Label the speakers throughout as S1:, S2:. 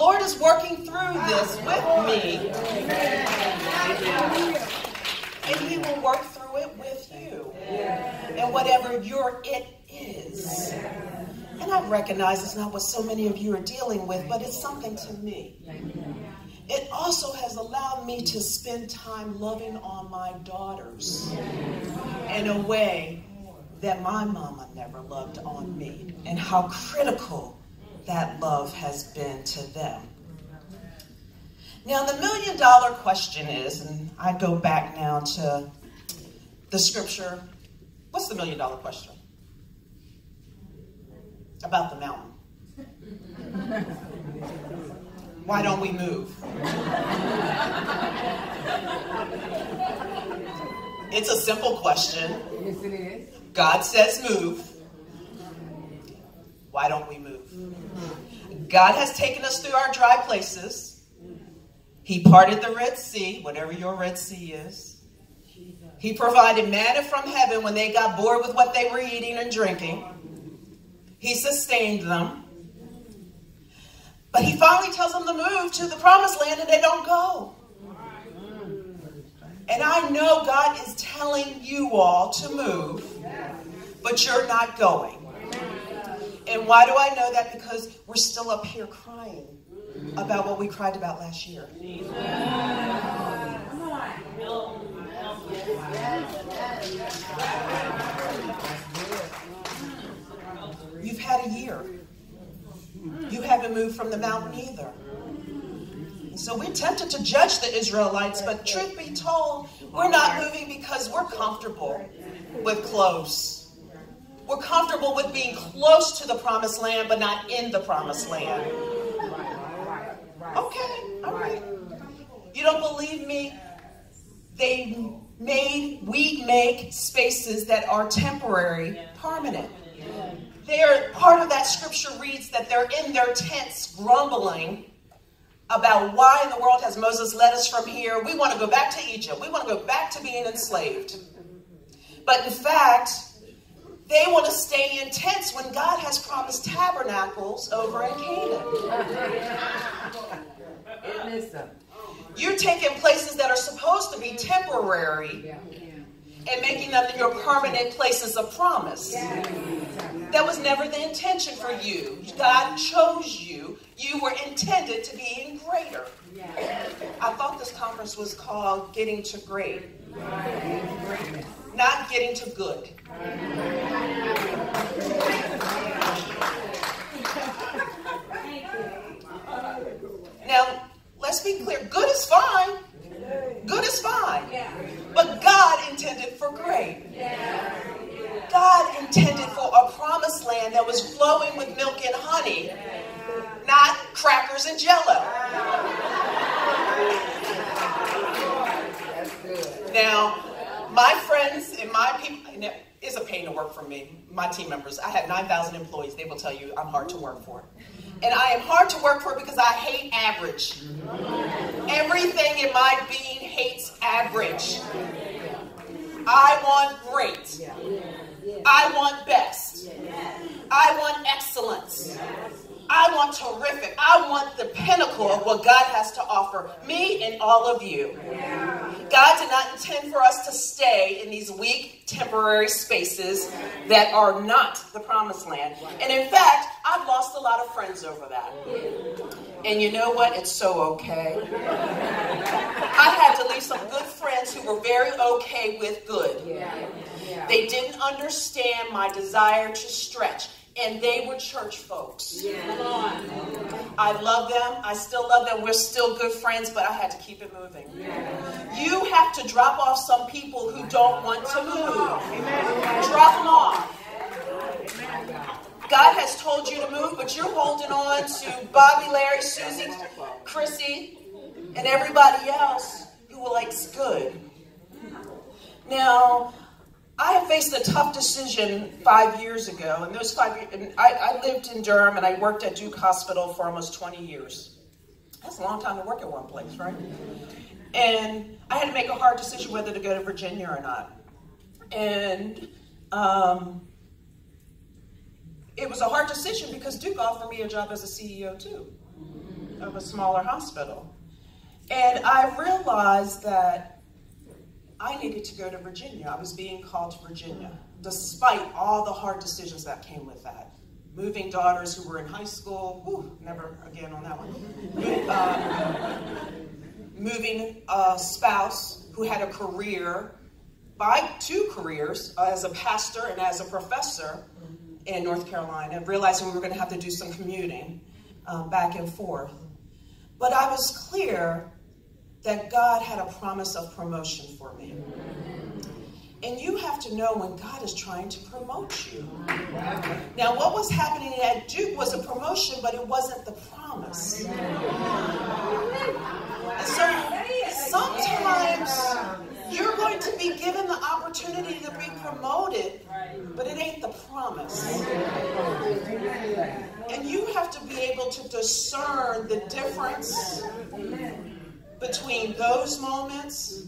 S1: Lord is working through this with me. And he will work through it with you. And whatever your it is. And I recognize it's not what so many of you are dealing with, but it's something to me. It also has allowed me to spend time loving on my daughters in a way that my mama never loved on me, and how critical that love has been to them. Now, the million-dollar question is, and I go back now to the scripture. What's the million-dollar question? About the mountain. Why don't we move? It's a simple question.
S2: Yes, it is.
S1: God says move. Why don't we move? God has taken us through our dry places. He parted the Red Sea, whatever your Red Sea is. He provided manna from heaven when they got bored with what they were eating and drinking. He sustained them. But he finally tells them to move to the promised land, and they don't go. And I know God is telling you all to move, but you're not going. And why do I know that? Because we're still up here crying about what we cried about last year. You've had a year. You haven't moved from the mountain either. And so we're tempted to judge the Israelites, but truth be told, we're not moving because we're comfortable with close. We're comfortable with being close to the promised land, but not in the promised land. Okay, all right. You don't believe me? We make spaces that are temporary, permanent. They're, part of that scripture reads that they're in their tents grumbling about why in the world has Moses led us from here. We want to go back to Egypt. We want to go back to being enslaved. But in fact, they want to stay in tents when God has promised tabernacles over in Canaan. You're taking places that are supposed to be temporary and making them your permanent places of promise. That was never the intention for you. God chose you. You were intended to be in greater. I thought this conference was called Getting to Great. Not Getting to Good. Now, let's be clear. Good is fine. Good is fine. But God intended for great. God intended for a promised land that was flowing with milk and honey, not crackers and jello. Now, my friends and my people, it's a pain to work for me. My team members, I have 9,000 employees. They will tell you I'm hard to work for. And I am hard to work for because I hate average. Everything in my being hates average. I want great. I want best. I want excellence. I want terrific. I want the pinnacle of what God has to offer me and all of you. God did not intend for us to stay in these weak, temporary spaces that are not the promised land. And in fact, I've lost a lot of friends over that. And you know what? It's so okay. I had to leave some good friends who were very okay with good. They didn't understand my desire to stretch. And they were church folks. I love them. I still love them. We're still good friends, but I had to keep it moving. You have to drop off some people who don't want to move. Drop them off. God has told you to move, but you're holding on to Bobby, Larry, Susie, Chrissy, and everybody else who likes good. Now, I faced a tough decision 5 years ago, and those 5 years, and I lived in Durham, and I worked at Duke Hospital for almost 20 years. That's a long time to work at one place, right? And I had to make a hard decision whether to go to Virginia or not. And it was a hard decision because Duke offered me a job as a CEO too. of a smaller hospital. And I realized that I needed to go to Virginia. I was being called to Virginia, despite all the hard decisions that came with that. Moving daughters who were in high school, whew, never again on that one. Moving a spouse who had a career, two careers, as a pastor and as a professor in North Carolina, and realizing we were going to have to do some commuting back and forth. But I was clear that God had a promise of promotion for me. And you have to know when God is trying to promote you. Now, what was happening at Duke was a promotion, but it wasn't the promise. And so sometimes you're going to be given the opportunity to be promoted, but it ain't the promise. And you have to be able to discern the difference between those moments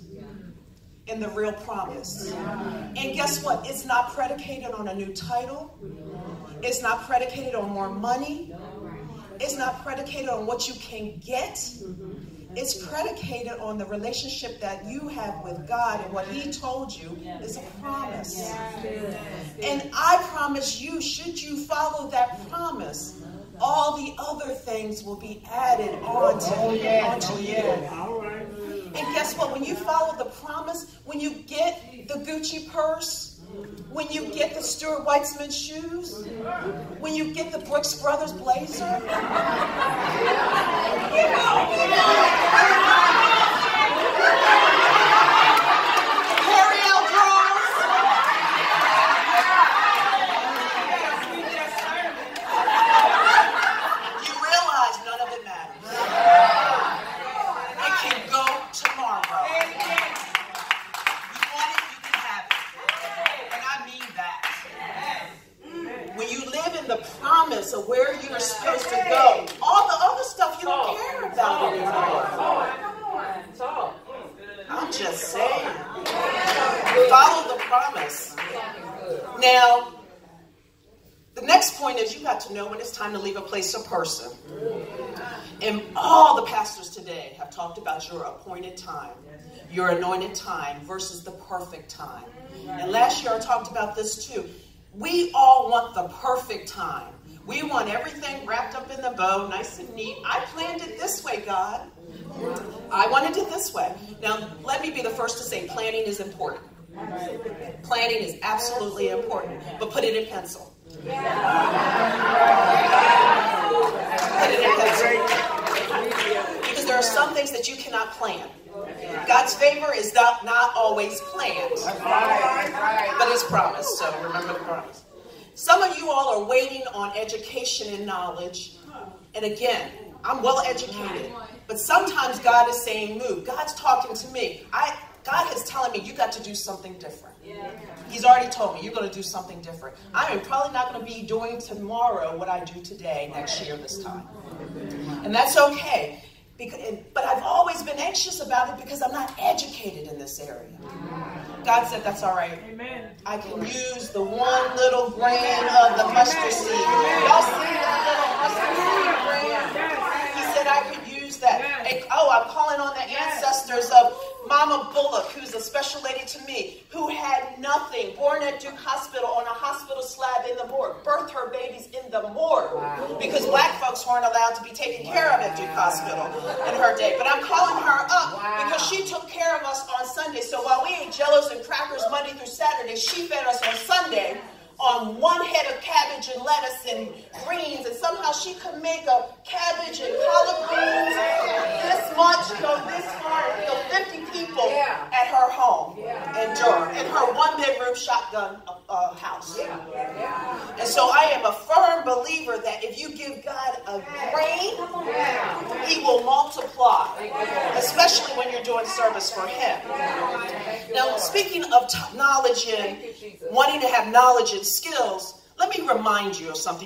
S1: and the real promise. And guess what? It's not predicated on a new title. It's not predicated on more money. It's not predicated on what you can get. It's predicated on the relationship that you have with God, and what He told you is a promise. And I promise you, should you follow that promise, all the other things will be added onto you. And guess what? When you follow the promise, when you get the Gucci purse, when you get the Stuart Weitzman shoes, when you get the Brooks Brothers blazer, of where you're supposed to go. All the other stuff you don't care about anymore. I'm just saying. Follow the promise. Now, the next point is you got to know when it's time to leave a place or person. And all the pastors today have talked about your appointed time, your anointed time versus the perfect time. And last year I talked about this too. We all want the perfect time. We want everything wrapped up in the bow, nice and neat. I planned it this way, God. I wanted it this way. Now, let me be the first to say planning is important. Planning is absolutely important, but put it in pencil. Put it in pencil. Because there are some things that you cannot plan. God's favor is not always planned, but it's promised, so remember the promise. Some of you all are waiting on education and knowledge. And again, I'm well educated. But sometimes God is saying move. God's talking to me. God is telling me you got to do something different. He's already told me you're going to do something different. I am probably not going to be doing tomorrow what I do today next year this time. And that's okay. But I've always been anxious about it because I'm not educated in this area. God said, that's all right. Amen. I can use the one little grain of the mustard seed. Y'all see that little mustard seed grain? He said I could use that. And, I'm calling on the ancestors of Mama Bullock, who's a special lady to me, who had nothing, born at Duke Hospital on a hospital slab in the morgue, birthed her babies in the morgue, because black folks weren't allowed to be taken care of at Duke Hospital in her day. But I'm calling her up because she took care of us on Sunday. So while we ate jellos and crackers Monday through Saturday, she fed us on Sunday on one head of cabbage and lettuce and greens, and somehow she could make a cabbage and collard greens this much, go this far, and fill 50 people at her home in Durham, in her one-bedroom shotgun house. And so I am a firm believer that if you give God a grain, He will multiply, especially when you're doing service for Him. Now, speaking of knowledge and wanting to have knowledge and skills, let me remind you of something.